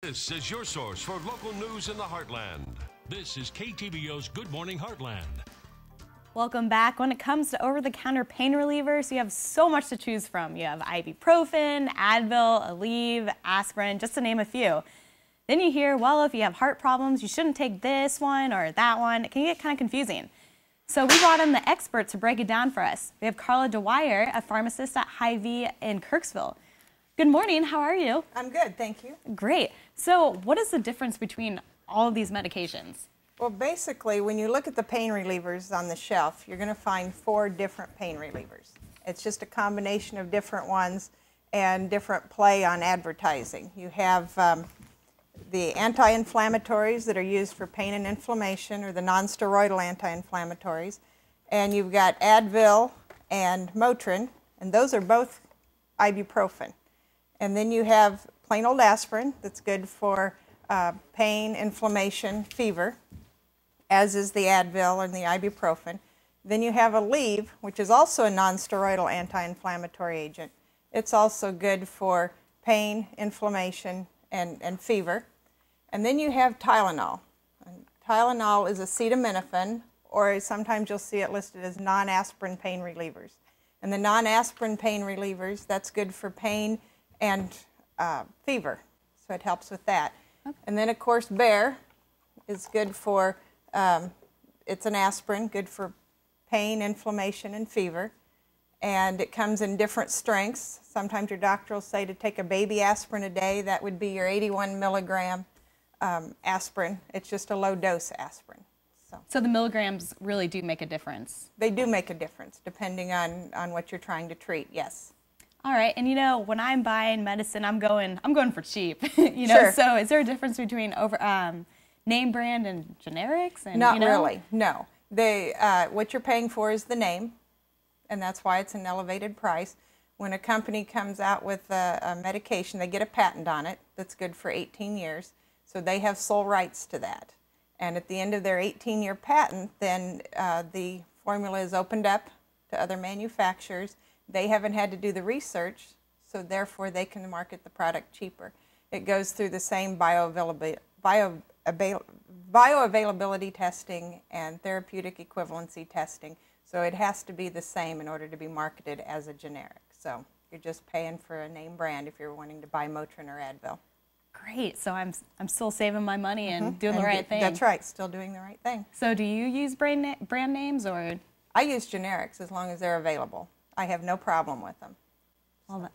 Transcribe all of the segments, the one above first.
This is your source for local news in the Heartland. This is KTVO's Good Morning Heartland. Welcome back. When it comes to over-the-counter pain relievers, you have so much to choose from. You have ibuprofen, Advil, Aleve, aspirin, just to name a few. Then you hear, well, if you have heart problems, you shouldn't take this one or that one. It can get kind of confusing. So we brought in the expert to break it down for us. We have Carla Dwyer, a pharmacist at Hy-Vee in Kirksville. Good morning. How are you? I'm good, thank you. Great. So what is the difference between all of these medications? Well, basically, when you look at the pain relievers on the shelf, you're going to find 4 different pain relievers. It's just a combination of different ones and different play on advertising. You have the anti-inflammatories that are used for pain and inflammation, or the non-steroidal anti-inflammatories, and you've got Advil and Motrin, and those are both ibuprofen. And then you have plain old aspirin that's good for pain, inflammation, fever, as is the Advil and the ibuprofen. Then you have Aleve, which is also a non-steroidal anti-inflammatory agent. It's also good for pain, inflammation, and fever. And then you have Tylenol. And Tylenol is acetaminophen, or sometimes you'll see it listed as non-aspirin pain relievers. And the non-aspirin pain relievers, that's good for pain and fever, so it helps with that. Okay. And then, of course, Bayer is good for, it's an aspirin, good for pain, inflammation, and fever. And it comes in different strengths. Sometimes your doctor will say to take a baby aspirin a day. That would be your 81 milligram aspirin. It's just a low-dose aspirin. So the milligrams really do make a difference? They do make a difference, depending on what you're trying to treat, yes. All right, and you know, when I'm buying medicine, I'm going for cheap. You know, sure. So is there a difference between name brand and generics? And, Not really, no. What you're paying for is the name, and that's why it's an elevated price. When a company comes out with a medication, they get a patent on it that's good for 18 years, so they have sole rights to that. And at the end of their 18-year patent, then the formula is opened up to other manufacturers. They haven't had to do the research, so therefore they can market the product cheaper. It goes through the same bioavailability testing and therapeutic equivalency testing, so it has to be the same in order to be marketed as a generic. So you're just paying for a name brand if you're wanting to buy Motrin or Advil. Great, so I'm still saving my money and doing the right thing. That's right, still doing the right thing. So do you use brand names, or? I use generics as long as they're available. I have no problem with them. Well,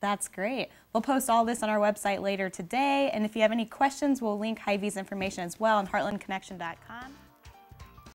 that's great. We'll post all this on our website later today, and if you have any questions, we'll link Hy-Vee's information as well on heartlandconnection.com.